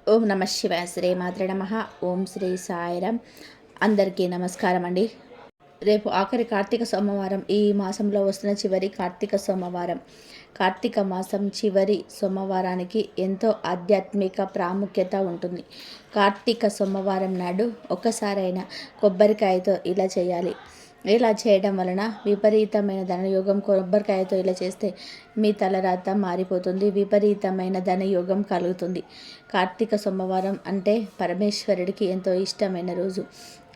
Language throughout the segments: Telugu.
ఓం నమ శివాయ. శ్రీ మాత్రే నమః. ఓం శ్రీ సాయిరాం. అందరికీ నమస్కారం అండి. రేపు ఆఖరి కార్తీక సోమవారం. ఈ మాసంలో వస్తున్న చివరి కార్తీక సోమవారం. కార్తీక మాసం చివరి సోమవారానికి ఎంతో ఆధ్యాత్మిక ప్రాముఖ్యత ఉంటుంది. కార్తీక సోమవారం నాడు ఒక్కసారైనా కొబ్బరికాయతో ఇలా చేయాలి. ఇలా చేయడం వలన విపరీతమైన ధనయోగం. కొబ్బరికాయతో ఇలా చేస్తే మీ తలరాత మారిపోతుంది. విపరీతమైన ధనయోగం కలుగుతుంది. కార్తీక సోమవారం అంటే పరమేశ్వరుడికి ఎంతో ఇష్టమైన రోజు.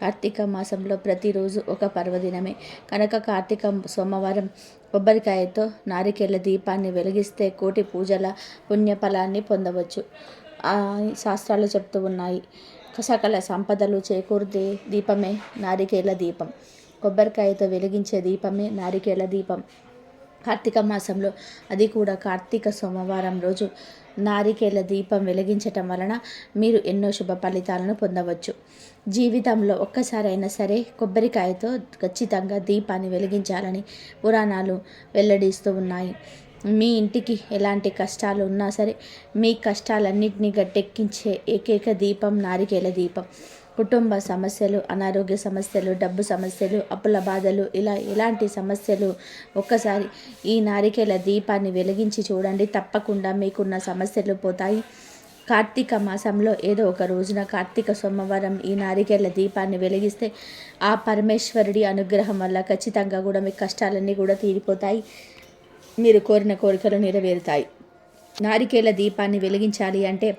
కార్తీక మాసంలో ప్రతిరోజు ఒక పర్వదినమే కనుక కార్తీక సోమవారం కొబ్బరికాయతో నారికేళ్ల దీపాన్ని వెలిగిస్తే కోటి పూజల పుణ్యఫలాన్ని పొందవచ్చు. శాస్త్రాలు చెప్తూ ఉన్నాయి. సకల సంపదలు చేకూర్దే దీపమే నారికేళ్ల దీపం. కొబ్బరికాయతో వెలిగించే దీపమే నారికేళ్ల దీపం. కార్తీక మాసంలో అది కూడా కార్తీక సోమవారం రోజు నారికేళ్ల దీపం వెలిగించటం వలన మీరు ఎన్నో శుభ ఫలితాలను పొందవచ్చు. జీవితంలో ఒక్కసారైనా సరే కొబ్బరికాయతో ఖచ్చితంగా దీపాన్ని వెలిగించాలని పురాణాలు వెల్లడిస్తూ ఉన్నాయి. మీ ఇంటికి ఎలాంటి కష్టాలు ఉన్నా సరే మీ కష్టాలన్నింటినీ గట్టెక్కించే ఏకైక దీపం నారికేళ్ల దీపం. కుటుంబ సమస్యలు, అనారోగ్య సమస్యలు, డబ్బు సమస్యలు, అప్పుల బాధలు, ఇలా ఎలాంటి సమస్యలు ఒక్కసారి ఈ నారికేళ్ల దీపాన్ని వెలిగించి చూడండి. తప్పకుండా మీకున్న సమస్యలు పోతాయి. కార్తీక మాసంలో ఏదో ఒక రోజున కార్తీక సోమవారం ఈ నారికేళ్ల దీపాన్ని వెలిగిస్తే ఆ పరమేశ్వరుడి అనుగ్రహం వల్ల ఖచ్చితంగా కూడా మీ కష్టాలన్నీ కూడా తీరిపోతాయి. మీరు కోరిన కోరికలు నెరవేరుతాయి. నారికేళ్ల దీపాన్ని వెలిగించాలి అంటే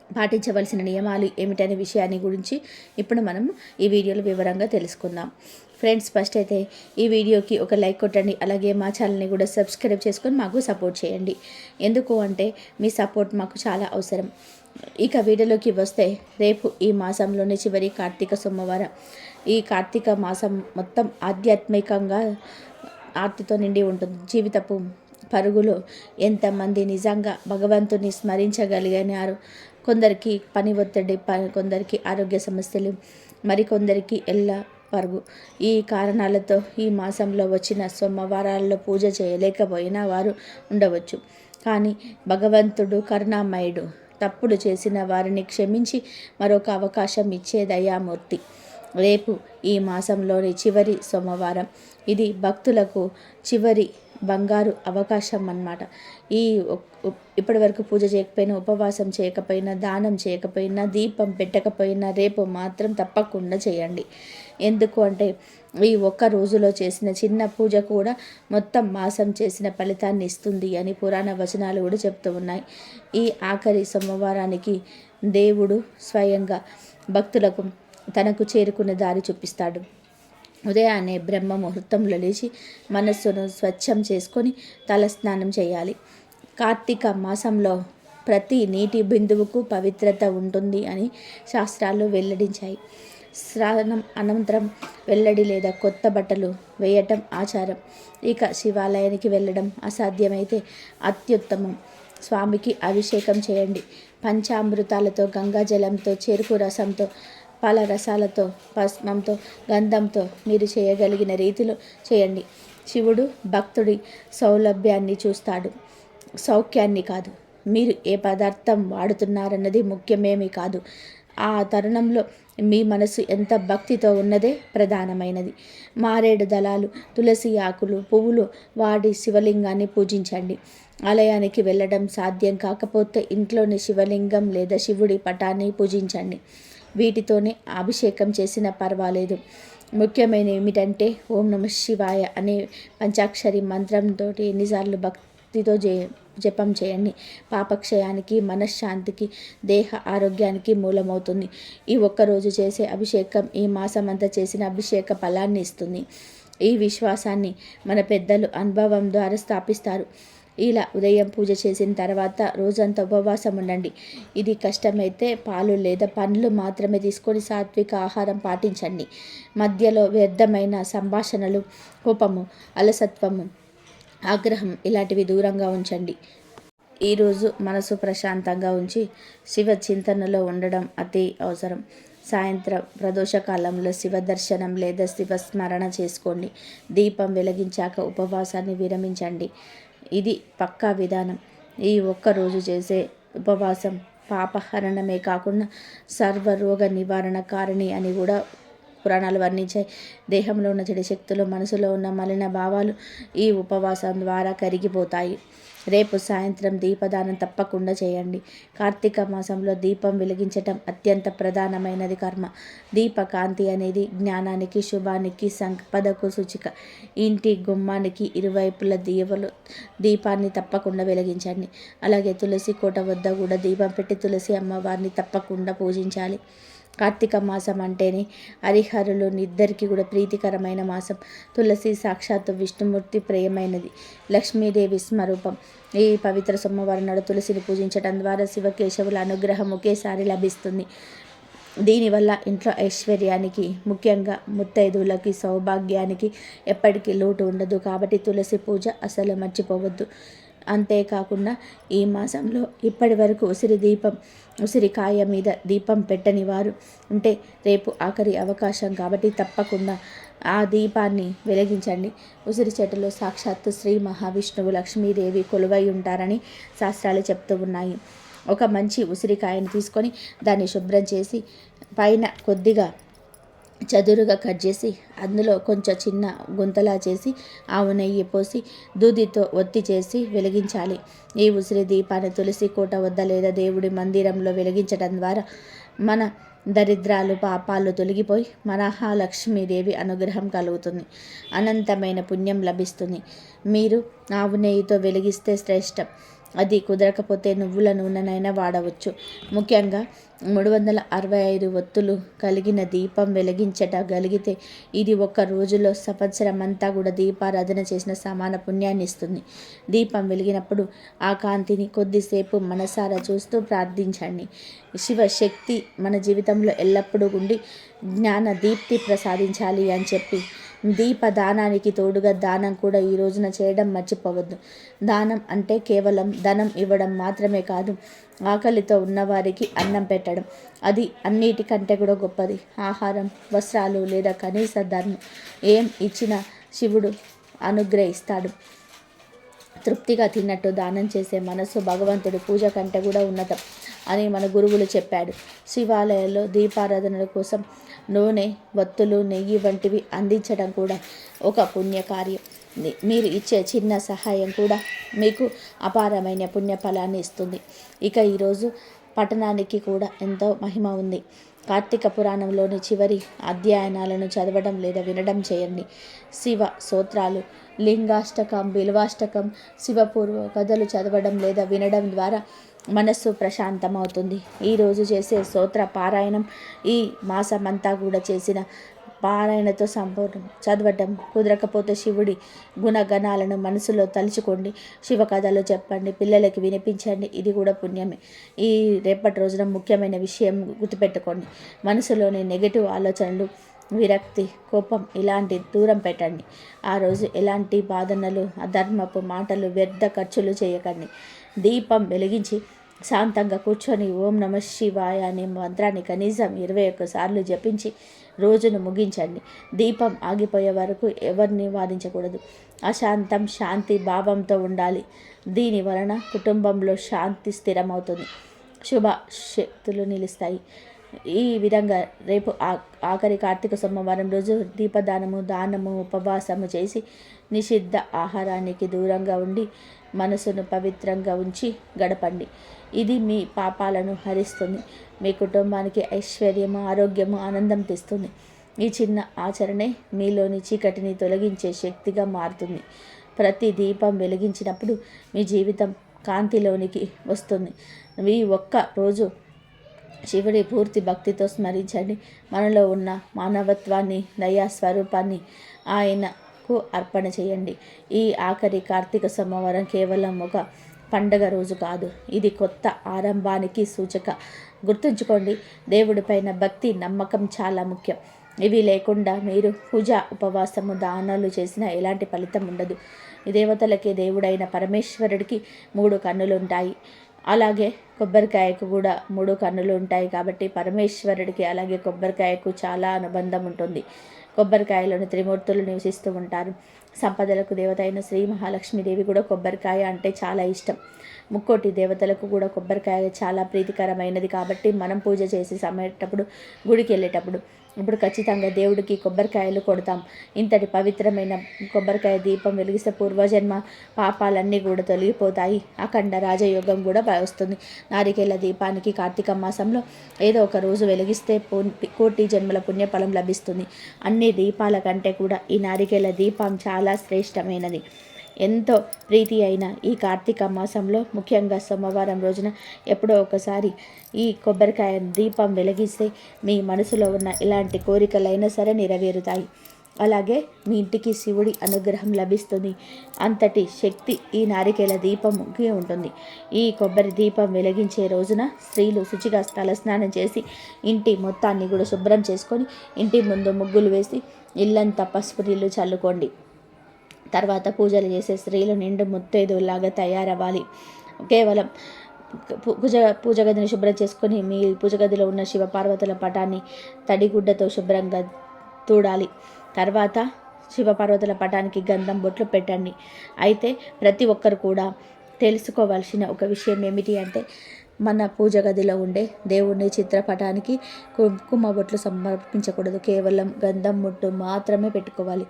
పాటించవలసిన నియమాలు ఏమిటనే విషయాన్ని గురించి ఇప్పుడు మనం ఈ వీడియోలో వివరంగా తెలుసుకుందాం. ఫ్రెండ్స్, ఫస్ట్ అయితే ఈ వీడియోకి ఒక లైక్ కొట్టండి. అలాగే మా ఛానల్ని కూడా సబ్స్క్రైబ్ చేసుకొని మాకు సపోర్ట్ చేయండి. ఎందుకు అంటే మీ సపోర్ట్ మాకు చాలా అవసరం. ఇక వీడియోలోకి వస్తే రేపు ఈ మాసంలోని చివరి కార్తీక సోమవారం. ఈ కార్తీక మాసం మొత్తం ఆధ్యాత్మికంగా ఆర్తితో నిండి ఉంటుంది. జీవితపు పరుగులో ఎంతమంది నిజంగా భగవంతుని స్మరించగలిగినారు. కొందరికి పని ఒత్తిడి, కొందరికి ఆరోగ్య సమస్యలు, మరికొందరికి పరుగు. ఈ కారణాలతో ఈ మాసంలో వచ్చిన సోమవారాల్లో పూజ చేయలేకపోయినా వారు ఉండవచ్చు. కానీ భగవంతుడు కరుణామయుడు. తప్పులు చేసిన వారిని క్షమించి మరొక అవకాశం ఇచ్చే దయామూర్తి. రేపు ఈ మాసంలోని చివరి సోమవారం. ఇది భక్తులకు చివరి బంగారు అవకాశం అన్నమాట. ఇప్పటి వరకు పూజ చేయకపోయినా, ఉపవాసం చేయకపోయినా, దానం చేయకపోయినా, దీపం పెట్టకపోయినా రేపు మాత్రం తప్పకుండా చేయండి. ఎందుకు అంటే ఈ ఒక్క రోజులో చేసిన చిన్న పూజ కూడా మొత్తం మాసం చేసిన ఫలితాన్ని ఇస్తుంది అని పురాణ వచనాలు కూడా చెప్తూ ఉన్నాయి. ఈ ఆఖరి సోమవారానికి దేవుడు స్వయంగా భక్తులకు తనకు చేరుకునే దారి చూపిస్తాడు. ఉదయాన్నే బ్రహ్మ ముహూర్తంలో లేచి మనస్సును స్వచ్ఛం చేసుకొని తలస్నానం చేయాలి. కార్తీక మాసంలో ప్రతి నీటి బిందువుకు పవిత్రత ఉంటుంది అని శాస్త్రాలు వెల్లడించాయి. స్నానం అనంతరం వెల్లడి లేదా కొత్త బట్టలు వేయటం ఆచారం. ఇక శివాలయానికి వెళ్ళడం అసాధ్యమైతే అత్యుత్తమం. స్వామికి అభిషేకం చేయండి. పంచామృతాలతో, గంగాజలంతో, చెరుకు రసంతో, పల రసాలతో, భస్మంతో, గంధంతో మీరు చేయగలిగిన రీతిలో చేయండి. శివుడు భక్తుడి సౌలభ్యాన్ని చూస్తాడు, సౌఖ్యాన్ని కాదు. మీరు ఏ పదార్థం వాడుతున్నారన్నది ముఖ్యమేమీ కాదు. ఆ తరుణంలో మీ మనసు ఎంత భక్తితో ఉన్నదే ప్రధానమైనది. మారేడు దళాలు, తులసి ఆకులు, పువ్వులు వాడి శివలింగాన్ని పూజించండి. ఆలయానికి వెళ్ళడం సాధ్యం కాకపోతే ఇంట్లోని శివలింగం లేదా శివుడి పటాన్ని పూజించండి. వీటితోనే అభిషేకం చేసినా పర్వాలేదు. ముఖ్యమైన ఏమిటంటే ఓం నమ శివాయ అనే పంచాక్షరి మంత్రంతో ఎన్నిసార్లు భక్తితో జపం చేయండి. పాపక్షయానికి, మనశ్శాంతికి, దేహ ఆరోగ్యానికి మూలమవుతుంది. ఈ ఒక్కరోజు చేసే అభిషేకం ఈ మాసమంతా చేసిన అభిషేక ఫలాన్ని ఇస్తుంది. ఈ విశ్వాసాన్ని మన పెద్దలు అనుభవం ద్వారా స్థాపిస్తారు. ఇలా ఉదయం పూజ చేసిన తర్వాత రోజంతా ఉపవాసం ఉండండి. ఇది కష్టమైతే పాలు లేదా పండ్లు మాత్రమే తీసుకొని సాత్విక ఆహారం పాటించండి. మధ్యలో వ్యర్థమైన సంభాషణలు, కోపము, అలసత్వము, ఆగ్రహం ఇలాంటివి దూరంగా ఉంచండి. ఈరోజు మనసు ప్రశాంతంగా ఉంచి శివ చింతనలో ఉండడం అతి అవసరం. సాయంత్రం ప్రదోషకాలంలో శివ దర్శనం లేదా శివస్మరణ చేసుకోండి. దీపం వెలిగించాక ఉపవాసాన్ని విరమించండి. ఇది పక్కా విధానం. ఈ ఒక్కరోజు చేసే ఉపవాసం పాపహరణమే కాకుండా సర్వరోగ నివారణ కారణి అని కూడా పురాణాలు వర్ణించాయి. దేహంలో ఉన్న చెడు శక్తులు, మనసులో ఉన్న మలిన భావాలు ఈ ఉపవాసం ద్వారా కరిగిపోతాయి. రేపు సాయంత్రం దీపదానం తప్పకుండా చేయండి. కార్తీక మాసంలో దీపం వెలిగించటం అత్యంత ప్రధానమైనది కర్మ. దీప కాంతి అనేది జ్ఞానానికి, శుభానికి, సంపదకు సూచిక. ఇంటి గుమ్మానికి ఇరువైపుల దీపాన్ని తప్పకుండా వెలిగించండి. అలాగే తులసి కోట వద్ద కూడా దీపం పెట్టి తులసి అమ్మవారిని తప్పకుండా పూజించాలి. కార్తీక మాసం అంటేనే హరిహరులు ఇద్దరికి కూడా ప్రీతికరమైన మాసం. తులసి సాక్షాత్తు విష్ణుమూర్తి ప్రియమైనది, లక్ష్మీదేవి స్వరూపం. ఈ పవిత్ర సోమవారం నాడు తులసిని పూజించడం ద్వారా శివకేశవుల అనుగ్రహం ఒకేసారి లభిస్తుంది. దీనివల్ల ఇంట్లో ఐశ్వర్యానికి, ముఖ్యంగా ముత్తైదువులకి సౌభాగ్యానికి ఎప్పటికీ లోటు ఉండదు. కాబట్టి తులసి పూజ అసలు మర్చిపోవద్దు. అంతేకాకుండా ఈ మాసంలో ఇప్పటి వరకు ఉసిరికాయ మీద దీపం పెట్టని వారు ఉంటే రేపు ఆఖరి అవకాశం కాబట్టి తప్పకుండా ఆ దీపాన్ని వెలిగించండి. ఉసిరి చెట్టులో సాక్షాత్తు శ్రీ మహావిష్ణువు, లక్ష్మీదేవి కొలువై ఉంటారని శాస్త్రాలు చెప్తూ ఉన్నాయి. ఒక మంచి ఉసిరికాయను తీసుకొని దాన్ని శుభ్రం చేసి పైన కొద్దిగా చదురుగా కట్ చేసి అందులో కొంచెం చిన్న గుంతలా చేసి ఆవు నెయ్యి పోసి దూదితో ఒత్తి చేసి వెలిగించాలి. ఈ ఉసిరి దీపాన్ని తులసి కోట వద్ద లేదా దేవుడి మందిరంలో వెలిగించడం ద్వారా మన దరిద్రాలు, పాపాలు తొలగిపోయి మహాలక్ష్మీదేవి అనుగ్రహం కలుగుతుంది. అనంతమైన పుణ్యం లభిస్తుంది. మీరు ఆవు నెయ్యితో వెలిగిస్తే శ్రేష్టం. అది కుదరకపోతే నువ్వుల నూనెనైనా వాడవచ్చు. ముఖ్యంగా 365 ఒత్తులు కలిగిన దీపం వెలిగించగలిగితే ఇది ఒక్క రోజులో సంవత్సరం అంతా కూడా దీపారాధన చేసిన సమాన పుణ్యాన్ని ఇస్తుంది. దీపం వెలిగినప్పుడు ఆ కాంతిని కొద్దిసేపు మనసారా చూస్తూ ప్రార్థించండి. శివశక్తి మన జీవితంలో ఎల్లప్పుడూ ఉండి జ్ఞాన దీప్తి ప్రసాదించాలి అని చెప్పి దీపదానానికి తోడుగా దానం కూడా ఈ రోజున చేయడం మర్చిపోవద్దు. దానం అంటే కేవలం ధనం ఇవ్వడం మాత్రమే కాదు, ఆకలితో ఉన్నవారికి అన్నం పెట్టడం. అది అన్నిటికంటే కూడా గొప్పది. ఆహారం, వస్త్రాలు లేదా కనీస ధర్మం ఏం ఇచ్చినా శివుడు అనుగ్రహిస్తాడు. తృప్తిగా తిన్నట్టు దానం చేసే మనస్సు భగవంతుడి పూజ కంటే కూడా ఉన్నతం అని మన గురువులు చెప్పాడు. శివాలయాల్లో దీపారాధనల కోసం నూనె, వత్తులు, నెయ్యి వంటివి అందించడం కూడా ఒక పుణ్యకార్యం. మీరు ఇచ్చే చిన్న సహాయం కూడా మీకు అపారమైన పుణ్యఫలాన్ని ఇస్తుంది. ఇక ఈరోజు పఠనానికి కూడా ఎంతో మహిమ ఉంది. కార్తీక పురాణంలోని చివరి అధ్యయనాలను చదవడం లేదా వినడం చేయండి. శివ స్తోత్రాలు, లింగాష్టకం, బిల్వాష్టకం, శివపూర్వ కథలు చదవడం లేదా వినడం ద్వారా మనస్సు ప్రశాంతమవుతుంది. ఈరోజు చేసే స్తోత్ర పారాయణం ఈ మాసమంతా కూడా చేసిన పారాయణతో సంపూర్ణం. చదవటం కుదరకపోతే శివుడి గుణగణాలను మనసులో తలుచుకోండి. శివ కథలు చెప్పండి, పిల్లలకి వినిపించండి. ఇది కూడా పుణ్యమే. ఈ రేపటి రోజున ముఖ్యమైన విషయం గుర్తుపెట్టుకోండి. మనసులోని నెగటివ్ ఆలోచనలు, విరక్తి, కోపం ఇలాంటి దూరం పెట్టండి. ఆ రోజు ఎలాంటి బాధనలు, అధర్మపు మాటలు, వ్యర్థ ఖర్చులు చేయకండి. దీపం వెలిగించి శాంతంగా కూర్చొని ఓం నమ శివాయ అనే మంత్రాన్ని కనీసం 21 సార్లు జపించి రోజును ముగించండి. దీపం ఆగిపోయే వరకు ఎవరిని వాదించకూడదు. అశాంతం శాంతి భావంతో ఉండాలి. దీని వలన కుటుంబంలో శాంతి స్థిరమవుతుంది, శుభ శక్తులు నిలుస్తాయి. ఈ విధంగా రేపు ఆఖరి కార్తీక సోమవారం రోజు దీపదానము, దానము, ఉపవాసము చేసి నిషిద్ధ ఆహారానికి దూరంగా ఉండి మనసును పవిత్రంగా ఉంచి గడపండి. ఇది మీ పాపాలను హరిస్తుంది, మీ కుటుంబానికి ఐశ్వర్యము, ఆరోగ్యము, ఆనందం తెస్తుంది. ఈ చిన్న ఆచరణే మీలోని చీకటిని తొలగించే శక్తిగా మారుతుంది. ప్రతి దీపం వెలిగించినప్పుడు మీ జీవితం కాంతిలోనికి వస్తుంది. ఈ ఒక్క రోజు శివుడి పూర్తి భక్తితో స్మరించండి. మనలో ఉన్న మానవత్వాన్ని, దయా స్వరూపాన్ని ఆయనకు అర్పణ చేయండి. ఈ ఆఖరి కార్తీక సోమవారం కేవలం ఒక పండగ రోజు కాదు, ఇది కొత్త ఆరంభానికి సూచక. గుర్తుంచుకోండి, దేవుడిపైన భక్తి, నమ్మకం చాలా ముఖ్యం. ఇవి లేకుండా మీరు పూజ, ఉపవాసము, దానాలు చేసిన ఎలాంటి ఫలితం ఉండదు. దేవతలకే దేవుడైన పరమేశ్వరుడికి 3 కన్నులు ఉంటాయి. అలాగే కొబ్బరికాయకు కూడా 3 కన్నులు ఉంటాయి. కాబట్టి పరమేశ్వరుడికి అలాగే కొబ్బరికాయకు చాలా అనుబంధం ఉంటుంది. కొబ్బరికాయలోని త్రిమూర్తులు నివసిస్తూ ఉంటారు. సంపదలకు దేవత అయిన శ్రీ మహాలక్ష్మీదేవి కూడా కొబ్బరికాయ అంటే చాలా ఇష్టం. ముక్కోటి దేవతలకు కూడా కొబ్బరికాయ చాలా ప్రీతికరమైనది. కాబట్టి మనం పూజ చేసి సమయేటప్పుడు గుడికి వెళ్ళేటప్పుడు ఇప్పుడు ఖచ్చితంగా దేవుడికి కొబ్బరికాయలు కొడతాం. ఇంతటి పవిత్రమైన కొబ్బరికాయ దీపం వెలిగిస్తే పూర్వజన్మ పాపాలన్నీ కూడా తొలగిపోతాయి. అఖండ రాజయోగం కూడా వస్తుంది. నారికేల దీపానికి కార్తీక మాసంలో ఏదో ఒక రోజు వెలిగిస్తే కోటి జన్మల పుణ్యఫలం లభిస్తుంది. అన్ని దీపాల కంటే కూడా ఈ నారికేల దీపం చాలా శ్రేష్టమైనది. ఎంతో ప్రీతి అయిన ఈ కార్తీక మాసంలో ముఖ్యంగా సోమవారం రోజున ఎప్పుడో ఒకసారి ఈ కొబ్బరికాయ దీపం వెలిగిస్తే మీ మనసులో ఉన్న ఎలాంటి కోరికలైనా సరే నెరవేరుతాయి. అలాగే మీ ఇంటికి శివుడి అనుగ్రహం లభిస్తుంది. అంతటి శక్తి ఈ నారికేల దీపంకి ఉంటుంది. ఈ కొబ్బరి దీపం వెలిగించే రోజున స్త్రీలు శుచిగా తలస్నానం చేసి ఇంటి మొత్తాన్ని కూడా శుభ్రం చేసుకొని ఇంటి ముందు ముగ్గులు వేసి ఇల్లంతా పసుపు నీళ్ళు చల్లుకోండి. తర్వాత పూజలు చేసే స్త్రీలు నిండు ముత్తైదులాగా తయారవ్వాలి. కేవలం పూజ గదిని శుభ్రం చేసుకొని మీ పూజ గదిలో ఉన్న శివపార్వతుల పటాన్ని తడిగుడ్డతో శుభ్రంగా తూడాలి. తర్వాత శివపార్వతుల పటానికి గంధం బొట్లు పెట్టండి. అయితే ప్రతి ఒక్కరు కూడా తెలుసుకోవాల్సిన ఒక విషయం ఏమిటి అంటే, మన పూజ గదిలో ఉండే దేవుని చిత్రపటానికి కుంకుమ బొట్లు సమర్పించకూడదు. కేవలం గంధం బొట్టు మాత్రమే పెట్టుకోవాలి.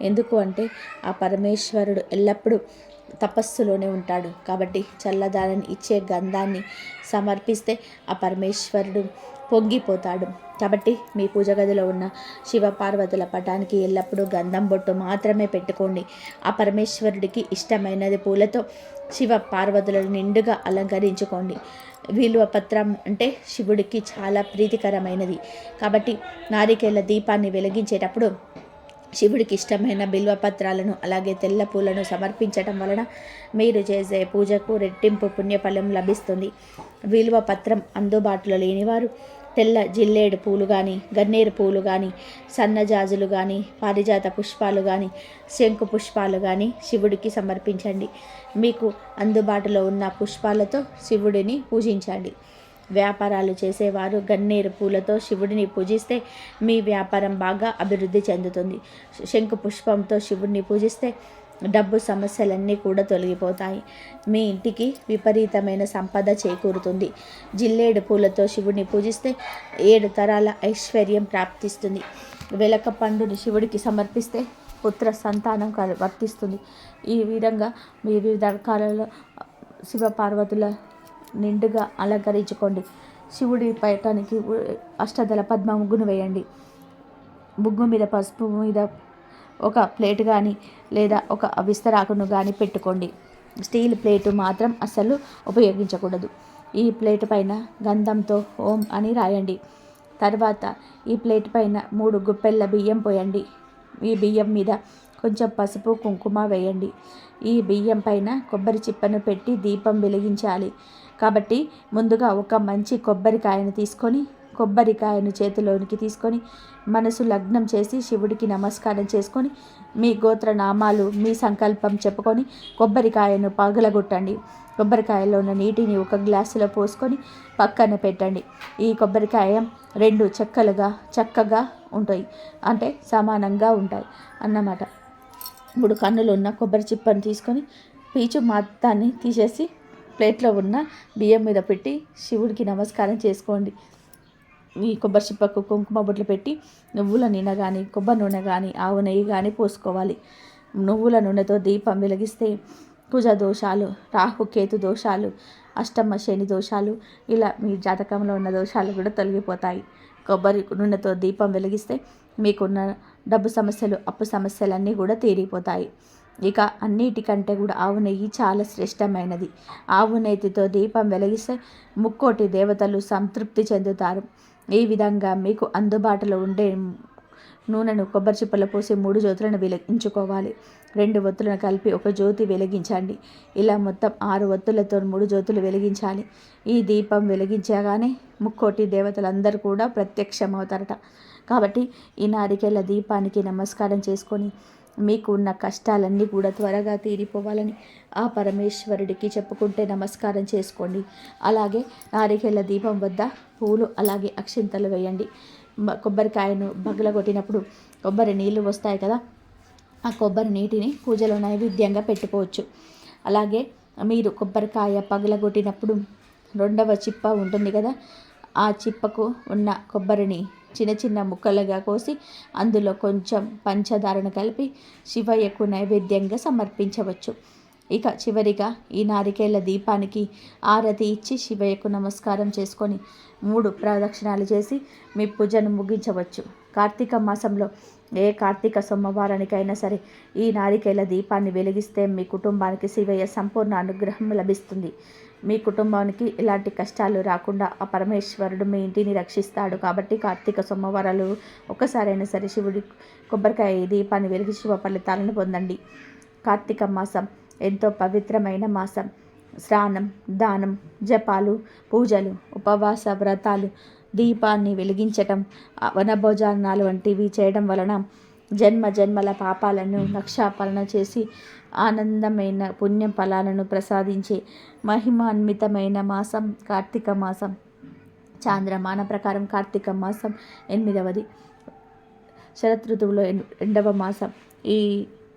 ఎందుకు అంటే ఆ పరమేశ్వరుడు ఎల్లప్పుడూ తపస్సులోనే ఉంటాడు. కాబట్టి చల్లదానిని ఇచ్చే గంధాన్ని సమర్పిస్తే ఆ పరమేశ్వరుడు పొంగిపోతాడు. కాబట్టి మీ పూజ గదిలో ఉన్న శివపార్వతుల పటానికి ఎల్లప్పుడూ గంధం బొట్టు మాత్రమే పెట్టుకోండి. ఆ పరమేశ్వరుడికి ఇష్టమైనది పూలతో శివ పార్వతులను నిండుగా అలంకరించుకోండి. విలువ పత్రం అంటే శివుడికి చాలా ప్రీతికరమైనది. కాబట్టి నారికేల దీపాన్ని వెలిగించేటప్పుడు శివుడికి ఇష్టమైన బిల్వపత్రాలను అలాగే తెల్ల పూలను సమర్పించటం వలన మీరు చేసే పూజకు రెట్టింపు పుణ్యఫలం లభిస్తుంది. విలువ పత్రం అందుబాటులో లేనివారు తెల్ల జిల్లేడు పూలు కానీ, గన్నేరు పూలు కానీ, సన్నజాజులు కానీ, పారిజాత పుష్పాలు కానీ, శంకు పుష్పాలు కానీ శివుడికి సమర్పించండి. మీకు అందుబాటులో ఉన్న పుష్పాలతో శివుడిని పూజించండి. వ్యాపారాలు చేసేవారు గన్నేరు పూలతో శివుడిని పూజిస్తే మీ వ్యాపారం బాగా అభివృద్ధి చెందుతుంది. శంకు పుష్పంతో శివుడిని పూజిస్తే డబ్బు సమస్యలన్నీ కూడా తొలగిపోతాయి. మీ ఇంటికి విపరీతమైన సంపద చేకూరుతుంది. జిల్లేడు పూలతో శివుడిని పూజిస్తే 7 తరాల ఐశ్వర్యం ప్రాప్తిస్తుంది. వెలక పండుని శివుడికి సమర్పిస్తే పుత్ర సంతానం వర్తిస్తుంది. ఈ విధంగా మీ వివిధ రకాలలో శివపార్వతుల నిండుగా అలంకరించుకోండి. శివుడి పైటానికి అష్టదళ పద్మ ముగ్గును వేయండి. ముగ్గు మీద పసుపు మీద ఒక ప్లేట్ కానీ లేదా ఒక విస్తరాకును కానీ పెట్టుకోండి. స్టీల్ ప్లేటు మాత్రం అస్సలు ఉపయోగించకూడదు. ఈ ప్లేట్ పైన గంధంతో ఓం అని రాయండి. తర్వాత ఈ ప్లేట్ పైన 3 గుప్పెళ్ళ బియ్యం పోయండి. ఈ బియ్యం మీద కొంచెం పసుపు కుంకుమ వేయండి. ఈ బియ్యం పైన కొబ్బరి చిప్పను పెట్టి దీపం వెలిగించాలి. కాబట్టి ముందుగా ఒక మంచి కొబ్బరికాయను తీసుకొని కొబ్బరికాయను చేతిలోనికి తీసుకొని మనసు లగ్నం చేసి శివుడికి నమస్కారం చేసుకొని మీ గోత్రనామాలు మీ సంకల్పం చెప్పుకొని కొబ్బరికాయను పగలగొట్టండి. కొబ్బరికాయలో ఉన్న నీటిని ఒక గ్లాసులో పోసుకొని పక్కన పెట్టండి. ఈ కొబ్బరికాయ 2 చెక్కలుగా చక్కగా ఉంటాయి, అంటే సమానంగా ఉంటాయి అన్నమాట. 3 కన్నులు ఉన్న కొబ్బరి చిప్పను తీసుకొని పీచు మొత్తాన్ని తీసేసి ప్లేట్లో ఉన్న బియ్యం మీద పెట్టి శివుడికి నమస్కారం చేసుకోండి. ఈ కొబ్బరి చిప్పకు కుంకుమ బొట్లు పెట్టి నువ్వుల నూనె కానీ కొబ్బరి నూనె కానీ ఆవు నెయ్యి కానీ పోసుకోవాలి. నువ్వుల నూనెతో దీపం వెలిగిస్తే కుజ దోషాలు, రాహుకేతు దోషాలు, అష్టమ శని దోషాలు, ఇలా మీ జాతకంలో ఉన్న దోషాలు కూడా తొలగిపోతాయి. కొబ్బరి నూనెతో దీపం వెలిగిస్తే మీకున్న డబ్బు సమస్యలు, అప్పు సమస్యలన్నీ కూడా తీరిపోతాయి. ఇక అన్నిటికంటే కూడా ఆవు నెయ్యి చాలా శ్రేష్టమైనది. ఆవు నెయ్యితో దీపం వెలిగిస్తే ముక్కోటి దేవతలు సంతృప్తి చెందుతారు. ఈ విధంగా మీకు అందుబాటులో ఉండే నూనెను కొబ్బరి చిప్పలో పోసి 3 జ్యోతులను వెలిగించుకోవాలి. 2 ఒత్తులను కలిపి ఒక జ్యోతి వెలిగించండి. ఇలా మొత్తం 6 ఒత్తులతో 3 జ్యోతులు వెలిగించాలి. ఈ దీపం వెలిగించగానే ముక్కోటి దేవతలందరూ కూడా ప్రత్యక్షమవుతారట. కాబట్టి ఈ నారికేల దీపానికి నమస్కారం చేసుకొని మీకు ఉన్న కష్టాలన్నీ కూడా త్వరగా తీరిపోవాలని ఆ పరమేశ్వరుడికి చెప్పుకుంటే నమస్కారం చేసుకోండి. అలాగే నారికేల దీపం వద్ద పూలు అలాగే అక్షింతలు వేయండి. కొబ్బరికాయను పగలగొట్టినప్పుడు కొబ్బరి నీళ్ళు వస్తాయి కదా, ఆ కొబ్బరి నీటిని పూజలో నైవేద్యంగా పెట్టుకోవచ్చు. అలాగే మీరు కొబ్బరికాయ పగలగొట్టినప్పుడు రెండవ చిప్ప ఉంటుంది కదా, ఆ చిప్పకు ఉన్న కొబ్బరిని చిన్న చిన్న ముక్కలుగా కోసి అందులో కొంచెం పంచదారను కలిపి శివయ్యకు నైవేద్యంగా సమర్పించవచ్చు. ఇక చివరిగా ఈ నారికేళ్ల దీపానికి ఆరతి ఇచ్చి శివయ్యకు నమస్కారం చేసుకొని 3 ప్రదక్షిణాలు చేసి మీ పూజను ముగించవచ్చు. కార్తీక మాసంలో ఏ కార్తీక సోమవారానికైనా సరే ఈ నారికేళ్ల దీపాన్ని వెలిగిస్తే మీ కుటుంబానికి శివయ్య సంపూర్ణ అనుగ్రహం లభిస్తుంది. మీ కుటుంబానికి ఎలాంటి కష్టాలు రాకుండా ఆ పరమేశ్వరుడు మీ ఇంటిని రక్షిస్తాడు. కాబట్టి కార్తీక సోమవారాలు ఒక్కసారైనా సరే శివుడి కొబ్బరికాయ దీపాన్ని వెలిగి శుభ ఫలితాలను పొందండి. కార్తీక మాసం ఎంతో పవిత్రమైన మాసం. స్నానం, దానం, జపాలు, పూజలు, ఉపవాస వ్రతాలు, దీపాన్ని వెలిగించటం, వనభోజనాలు వంటివి చేయడం వలన జన్మ జన్మల పాపాలను నక్షాపరణ చేసి ఆనందమైన పుణ్యం ఫలాలను ప్రసాదించే మహిమాన్వితమైన మాసం కార్తీక మాసం. చాంద్రమాన ప్రకారం కార్తీక మాసం 8వది. శరదృతువులో 2వ మాసం. ఈ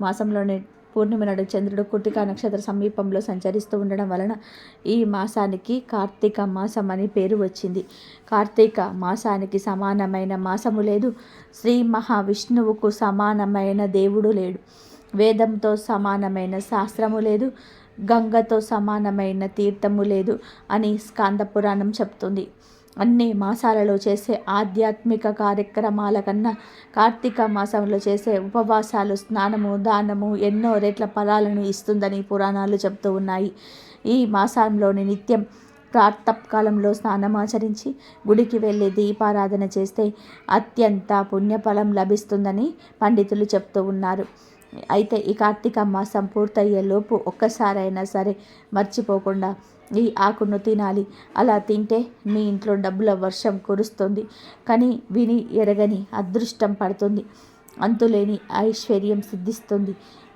మాసంలోనే పూర్ణిమ నాడు చంద్రుడు కృత్తికా నక్షత్ర సమీపంలో సంచరిస్తూ ఉండడం వలన ఈ మాసానికి కార్తీక మాసం అని పేరు వచ్చింది. కార్తీక మాసానికి సమానమైన మాసము లేదు. శ్రీ మహావిష్ణువుకు సమానమైన దేవుడు లేడు. వేదంతో సమానమైన శాస్త్రము లేదు. గంగతో సమానమైన తీర్థము లేదు అని స్కాంద పురాణం చెప్తుంది. అన్ని మాసాలలో చేసే ఆధ్యాత్మిక కార్యక్రమాల కన్నా కార్తీక మాసంలో చేసే ఉపవాసాలు, స్నానము, దానము ఎన్నో రెట్ల ఫలాలను ఇస్తుందని పురాణాలు చెప్తూ ఉన్నాయి. ఈ మాసంలోని నిత్యం ప్రాతకాలంలో స్నానమాచరించి గుడికి వెళ్ళి దీపారాధన చేస్తే అత్యంత పుణ్యఫలం లభిస్తుందని పండితులు చెప్తూ ఉన్నారు. అయితే ఈ కార్తీక మాసం పూర్తయ్యేలోపు ఒక్కసారైనా సరే మర్చిపోకుండా ఈ ఆకును తినాలి. అలా తింటే మీ ఇంట్లో డబ్బుల వర్షం కురుస్తుంది. కానీ విని ఎరగని అదృష్టం పడుతుంది. అంతులేని ఐశ్వర్యం సిద్ధిస్తుంది.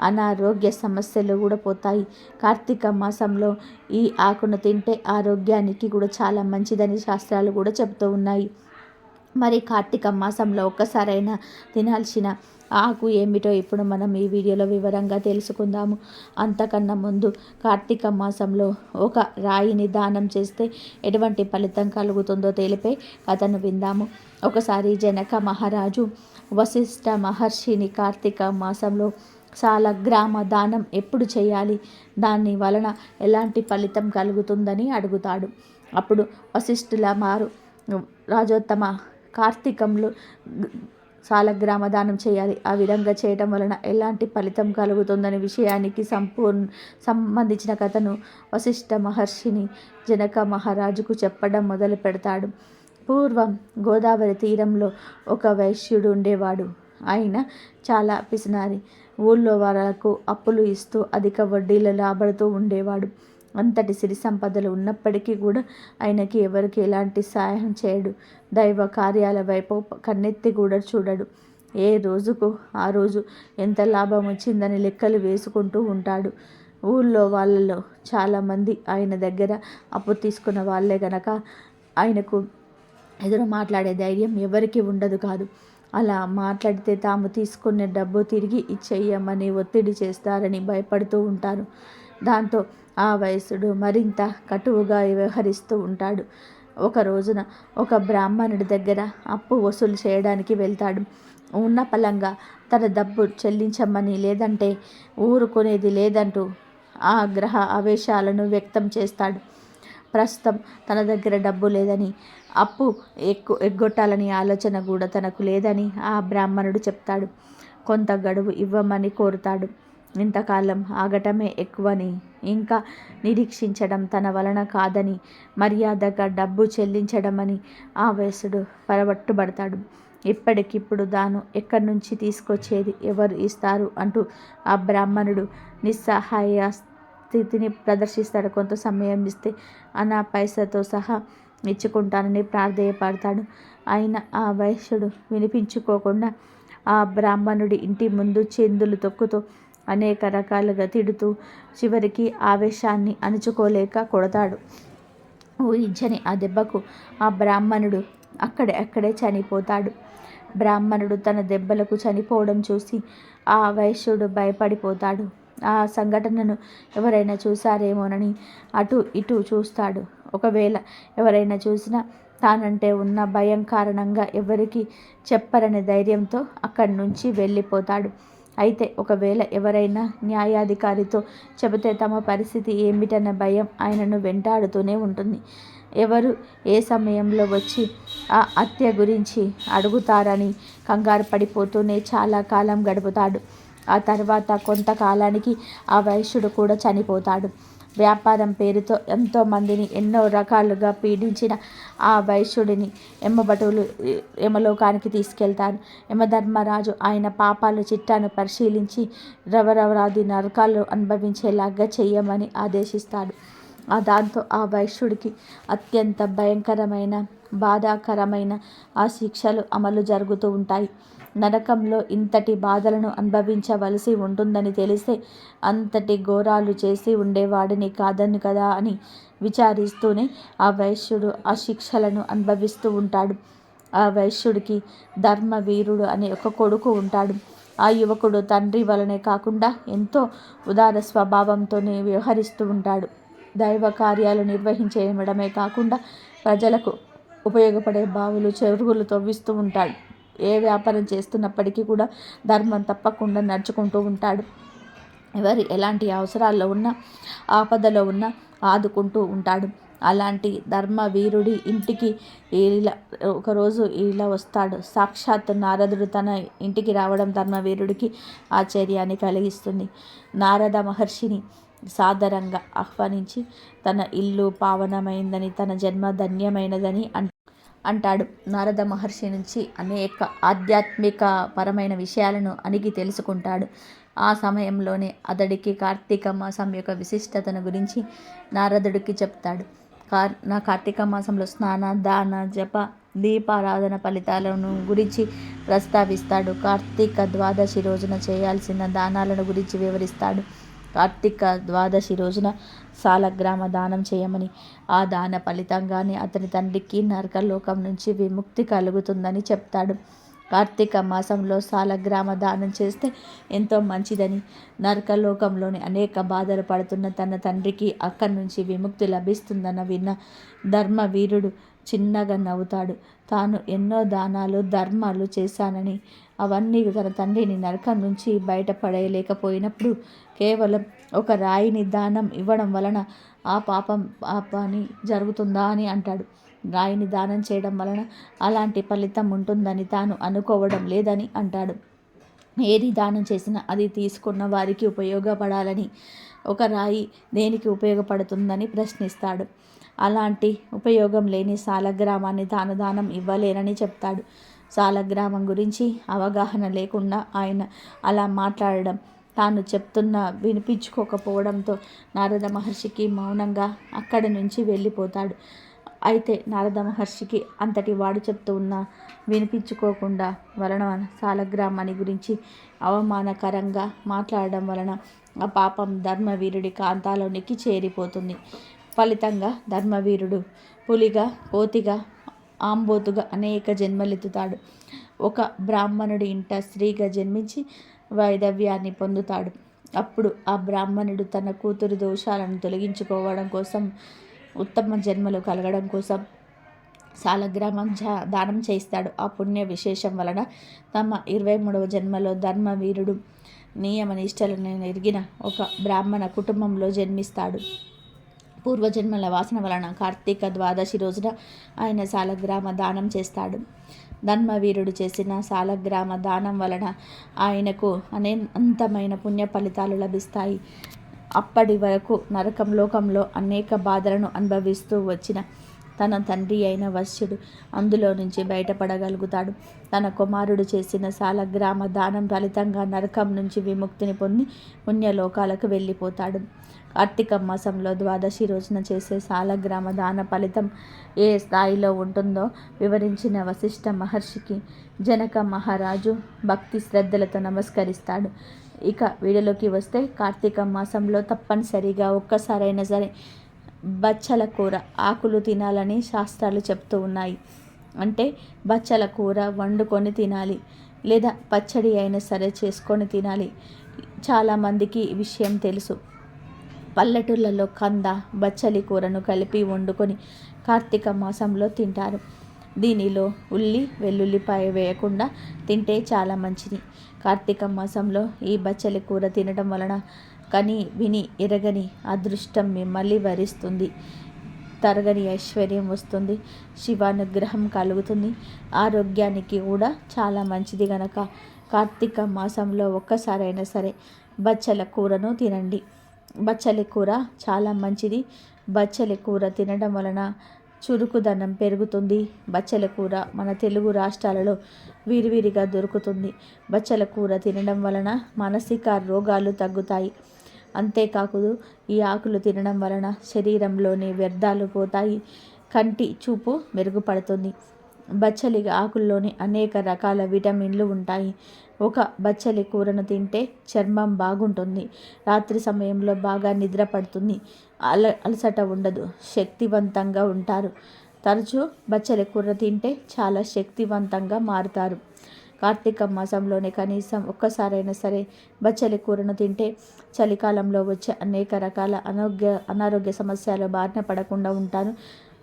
అనారోగ్య సమస్యలు కూడా పోతాయి. కార్తీక మాసంలో ఈ ఆకును తింటే ఆరోగ్యానికి కూడా చాలా మంచిదని శాస్త్రాలు కూడా చెబుతూ ఉన్నాయి. మరి కార్తీక మాసంలో ఒక్కసారైనా తినాల్సిన ఆకు ఏమిటో ఇప్పుడు మనం ఈ వీడియోలో వివరంగా తెలుసుకుందాము. అంతకన్నా ముందు కార్తీక మాసంలో ఒక రాయిని దానం చేస్తే ఎటువంటి ఫలితం కలుగుతుందో తెలిపే కథను విందాము. ఒకసారి జనక మహారాజు వశిష్ఠ మహర్షిని కార్తీక మాసంలో సాలగ్రామ దానం ఎప్పుడు చేయాలి, దాని వలన ఎలాంటి ఫలితం కలుగుతుందని అడుగుతాడు. అప్పుడు వశిష్ఠుల మారు రాజోత్తమ, కార్తీకంలో సాలగ్రామ దానం చేయాలి. ఆ విధంగా చేయడం వలన ఎలాంటి ఫలితం కలుగుతుందనే విషయానికి సంబంధించిన కథను వశిష్ఠ మహర్షిని జనక మహారాజుకు చెప్పడం మొదలు పెడతాడు. పూర్వం గోదావరి తీరంలో ఒక వైశ్యుడు ఉండేవాడు. ఆయన చాలా పిసినారి. ఊళ్ళో వాళ్లకు అప్పులు ఇస్తూ అధిక వడ్డీలు లాభడుతూ ఉండేవాడు. అంతటి సిరి సంపదలు ఉన్నప్పటికీ కూడా ఆయనకి ఎవరికి ఎలాంటి సహాయం చేయడు. దైవ కార్యాల వైపు కన్నెత్తి కూడా చూడడు. ఏ రోజుకు ఆ రోజు ఎంత లాభం వచ్చిందని లెక్కలు వేసుకుంటూ ఉంటాడు. ఊళ్ళో వాళ్ళలో చాలామంది ఆయన దగ్గర అప్పు తీసుకున్న వాళ్ళే గనక ఆయనకు ఎదురు మాట్లాడే ధైర్యం ఎవరికి ఉండదు కాదు. అలా మాట్లాడితే తాము తీసుకున్న డబ్బు తిరిగి ఇచ్చేయమని ఒత్తిడి చేస్తారని భయపడుతూ ఉంటారు. దాంతో ఆ వయసుడు మరింత కటువుగా వ్యవహరిస్తూ ఉంటాడు. ఒక రోజున ఒక బ్రాహ్మణుడి దగ్గర అప్పు వసూలు చేయడానికి వెళ్తాడు. ఉన్న పలంగా తన డబ్బు చెల్లించమని, లేదంటే ఊరుకునేది లేదంటూ ఆగ్రహ ఆవేశాలను వ్యక్తం చేస్తాడు. ప్రస్తుతం తన దగ్గర డబ్బు లేదని, అప్పు ఎగ్గొట్టాలని ఆలోచన కూడా తనకు లేదని ఆ బ్రాహ్మణుడు చెప్తాడు. కొంత గడువు ఇవ్వమని కోరుతాడు. ఇంతకాలం ఆగటమే ఎక్కువని, ఇంకా నిరీక్షించడం తన వలన కాదని, మర్యాదగా డబ్బు చెల్లించడమని ఆ వయసుడు పరబట్టుబడతాడు. ఇప్పటికిప్పుడు తాను ఎక్కడి నుంచి తీసుకొచ్చేది, ఎవరు ఇస్తారు అంటూ ఆ బ్రాహ్మణుడు నిస్సహాయ స్థితిని ప్రదర్శిస్తాడు. కొంత సమయం ఇస్తే అనా పైసతో సహా ఇచ్చుకుంటానని ప్రాధేయపడతాడు. అయినా ఆ వైశ్యుడు వినిపించుకోకుండా ఆ బ్రాహ్మణుడి ఇంటి ముందు చెందులు తొక్కుతూ అనేక రకాలుగా తిడుతూ చివరికి ఆవేశాన్ని అణుచుకోలేక కొడతాడు. ఊహించని ఆ దెబ్బకు ఆ బ్రాహ్మణుడు అక్కడే చనిపోతాడు. బ్రాహ్మణుడు తన దెబ్బలకు చనిపోవడం చూసి ఆ వైశ్యుడు భయపడిపోతాడు. ఆ సంఘటనను ఎవరైనా చూసారేమోనని అటు ఇటు చూస్తాడు. ఒకవేళ ఎవరైనా చూసినా తానంటే ఉన్న భయం కారణంగా ఎవరికి చెప్పరనే ధైర్యంతో అక్కడి నుంచి వెళ్ళిపోతాడు. అయితే ఒకవేళ ఎవరైనా న్యాయాధికారితో చెబితే తమ పరిస్థితి ఏమిటన్న భయం ఆయనను వెంటాడుతూనే ఉంటుంది. ఎవరు ఏ సమయంలో వచ్చి ఆ హత్య గురించి అడుగుతారని కంగారు పడిపోతూనే చాలా కాలం గడుపుతాడు. ఆ తర్వాత కొంతకాలానికి ఆ వైశ్యుడు కూడా చనిపోతాడు. వ్యాపారం పేరుతో ఎంతోమందిని ఎన్నో రకాలుగా పీడించిన ఆ వైశ్యుడిని యమభటులు యమలోకానికి తీసుకెళ్తారు. యమధర్మరాజు ఆయన పాపాల చిట్టాను పరిశీలించి రవరవరాది నరకాలు అనుభవించేలాగా చెయ్యమని ఆదేశిస్తాడు. దాంతో ఆ వైశ్యుడికి అత్యంత భయంకరమైన బాధాకరమైన ఆ శిక్షలు అమలు జరుగుతూ ఉంటాయి. నరకంలో ఇంతటి బాధలను అనుభవించవలసి ఉంటుందని తెలిస్తే అంతటి ఘోరాలు చేసి ఉండేవాడిని కాదని కదా అని విచారిస్తూనే ఆ వైశ్యుడు ఆ శిక్షలను అనుభవిస్తూ ఉంటాడు. ఆ వైశ్యుడికి ధర్మవీరుడు అనే ఒక కొడుకు ఉంటాడు. ఆ యువకుడు తండ్రి వలనే కాకుండా ఎంతో ఉదార స్వభావంతోనే వ్యవహరిస్తూ ఉంటాడు. దైవ కార్యాలు నిర్వహించడమే కాకుండా ప్రజలకు ఉపయోగపడే బావులు చెరువులు తవ్విస్తూ ఉంటాడు. ఏ వ్యాపారం చేస్తున్నప్పటికీ కూడా ధర్మం తప్పకుండా నడుచుకుంటూ ఉంటాడు. ఎవరు ఎలాంటి అవసరాల్లో ఉన్నా ఆపదలో ఉన్నా ఆదుకుంటూ ఉంటాడు. అలాంటి ధర్మవీరుడి ఇంటికి ఒకరోజు ఇలా వస్తాడు. సాక్షాత్ నారదుడు తన ఇంటికి రావడం ధర్మవీరుడికి ఆశ్చర్యాన్ని కలిగిస్తుంది. నారద మహర్షిని సాదరంగా ఆహ్వానించి తన ఇల్లు పావనమైందని తన జన్మ ధన్యమైనదని అంటాడు. నారద మహర్షి నుంచి అనేక ఆధ్యాత్మిక పరమైన విషయాలను అణిగి తెలుసుకుంటాడు. ఆ సమయంలోనే అతడికి కార్తీక మాసం యొక్క విశిష్టతను గురించి నారదుడికి చెప్తాడు. కార్తీక మాసంలో స్నాన దాన జప దీపారాధన ఫలితాలను గురించి ప్రస్తావిస్తాడు. కార్తీక ద్వాదశి రోజున చేయాల్సిన దానాలను గురించి వివరిస్తాడు. కార్తీక ద్వాదశి రోజున సాలగ్రామ దానం చేయమని, ఆ దాన ఫలితంగానే అతని తండ్రికి నరకలోకం నుంచి విముక్తి కలుగుతుందని చెప్తాడు. కార్తీక మాసంలో సాలగ్రామ దానం చేస్తే ఎంతో మంచిదని, నరకలోకంలోని అనేక బాధలు పడుతున్న తన తండ్రికి అక్కడి నుంచి విముక్తి లభిస్తుందన్న విన్న ధర్మవీరుడు చిన్నగా నవ్వుతాడు. తాను ఎన్నో దానాలు ధర్మాలు చేశానని, అవన్నీ తన తండ్రిని నరకం నుంచి బయటపడలేకపోయినప్పుడు కేవలం ఒక రాయిని దానం ఇవ్వడం వలన ఆ పాపాన్ని జరుగుతుందా అని అంటాడు. రాయిని దానం చేయడం వలన అలాంటి ఫలితం ఉంటుందని తాను అనుకోవడం లేదని అంటాడు. ఏది దానం చేసినా అది తీసుకున్న వారికి ఉపయోగపడాలని, ఒక రాయి దేనికి ఉపయోగపడుతుందని ప్రశ్నిస్తాడు. అలాంటి ఉపయోగం లేని సాలగ్రామాన్ని దానం ఇవ్వలేనని చెప్తాడు. సాలగ్రామం గురించి అవగాహన లేకుండా ఆయన అలా మాట్లాడడం తాను చెప్తున్నా వినిపించుకోకపోవడంతో నారద మహర్షికి మౌనంగా అక్కడి నుంచి వెళ్ళిపోతాడు. అయితే నారద మహర్షికి అంతటి వాడు చెప్తూ ఉన్నా వినిపించుకోకుండా వలన సాలగ్రామాన్ని గురించి అవమానకరంగా మాట్లాడడం వలన ఆ పాపం ధర్మవీరుడి కాంతాలోనికి చేరిపోతుంది. ఫలితంగా ధర్మవీరుడు పులిగా, కోతిగా, ఆంబోతుగా అనేక జన్మలెత్తుతాడు. ఒక బ్రాహ్మణుడి ఇంట స్త్రీగా జన్మించి వైధవ్యాన్ని పొందుతాడు. అప్పుడు ఆ బ్రాహ్మణుడు తన కూతురు దోషాలను తొలగించుకోవడం కోసం, ఉత్తమ జన్మలు కలగడం కోసం సాలగ్రామం దానం చేస్తాడు. ఆ పుణ్య విశేషం వలన తమ 23వ జన్మలో ధర్మవీరుడు నియమ నిష్టలను ఎరిగిన ఒక బ్రాహ్మణ కుటుంబంలో జన్మిస్తాడు. పూర్వజన్మల వాసన వలన కార్తీక ద్వాదశి రోజున ఆయన సాలగ్రామ దానం చేస్తాడు. ధర్మవీరుడు చేసిన సాలగ్రామ దానం వలన ఆయనకు అనంతమైన పుణ్య ఫలితాలు లభిస్తాయి. అప్పటి వరకు లోకంలో అనేక బాధలను అనుభవిస్తూ వచ్చిన తన తండ్రి అయిన వశ్యుడు అందులో నుంచి బయటపడగలుగుతాడు. తన కుమారుడు చేసిన సాలగ్రామ దానం ఫలితంగా నరకం నుంచి విముక్తిని పొంది పుణ్యలోకాలకు వెళ్ళిపోతాడు. కార్తీక మాసంలో ద్వాదశి రోజున చేసే సాలగ్రామ దాన ఫలితం ఏ స్థాయిలో ఉంటుందో వివరించిన వశిష్ఠ మహర్షికి జనక మహారాజు భక్తి శ్రద్ధలతో నమస్కరిస్తాడు. ఇక వీడియోలోకి వస్తే, కార్తీక మాసంలో తప్పనిసరిగా ఒక్కసారైనా సరే బచ్చల కూర ఆకులు తినాలని శాస్త్రాలు చెప్తూ ఉన్నాయి. అంటే బచ్చల కూర వండుకొని తినాలి, లేదా పచ్చడి అయినా సరే చేసుకొని తినాలి. చాలామందికి ఈ విషయం తెలుసు. పల్లెటూళ్ళలో కంద, బచ్చలి కూరను కలిపి వండుకొని కార్తీక మాసంలో తింటారు. దీనిలో ఉల్లి, వెల్లుల్లిపాయ వేయకుండా తింటే చాలా మంచిది. కార్తీక మాసంలో ఈ బచ్చలి కూర తినడం వలన కని విని ఎరగని అదృష్టం మిమ్మల్ని వరిస్తుంది. తరగని ఐశ్వర్యం వస్తుంది. శివానుగ్రహం కలుగుతుంది. ఆరోగ్యానికి కూడా చాలా మంచిది గనక కార్తీక మాసంలో ఒక్కసారైనా సరే బచ్చల కూరను తినండి. బచ్చలి కూర చాలా మంచిది. బచ్చలి కూర తినడం వలన చురుకుదనం పెరుగుతుంది. బచ్చల కూర మన తెలుగు రాష్ట్రాలలో విరివిరిగా దొరుకుతుంది. బచ్చల కూర తినడం వలన మానసిక రోగాలు తగ్గుతాయి. అంతేకాదు ఈ ఆకులు తినడం వలన శరీరంలోని వ్యర్థాలు పోతాయి. కంటి చూపు మెరుగుపడుతుంది. బచ్చలి ఆకుల్లోని అనేక రకాల విటమిన్లు ఉంటాయి. ఒక బచ్చలి కూరను తింటే చర్మం బాగుంటుంది. రాత్రి సమయంలో బాగా నిద్ర పడుతుంది. అలసట ఉండదు. శక్తివంతంగా ఉంటారు. తరచూ బచ్చలి కూర తింటే చాలా శక్తివంతంగా మారుతారు. కార్తీక మాసంలోనే కనీసం ఒక్కసారైనా సరే బచ్చలి కూరను తింటే చలికాలంలో వచ్చే అనేక రకాల అనారోగ్య సమస్యల బారిన పడకుండా ఉంటారు.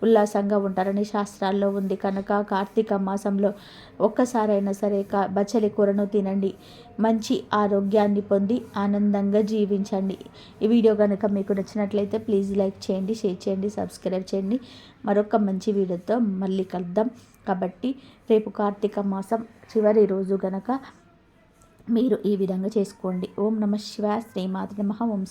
ఉల్లాసంగా ఉంటారని శాస్త్రాల్లో ఉంది కనుక కార్తీక మాసంలో ఒక్కసారైనా సరే బచ్చలి కూరను తినండి. మంచి ఆరోగ్యాన్ని పొంది ఆనందంగా జీవించండి. ఈ వీడియో కనుక మీకు నచ్చినట్లయితే ప్లీజ్ లైక్ చేయండి, షేర్ చేయండి, సబ్స్క్రైబ్ చేయండి. మరొక మంచి వీడియోతో మళ్ళీ కలుద్దాం. కాబట్టి రేపు కార్తీక మాసం చివరి రోజు గనక మీరు ఈ విధంగా చేసుకోండి. ఓం నమః శివాయ. శ్రీమాత్రే నమః. ఓం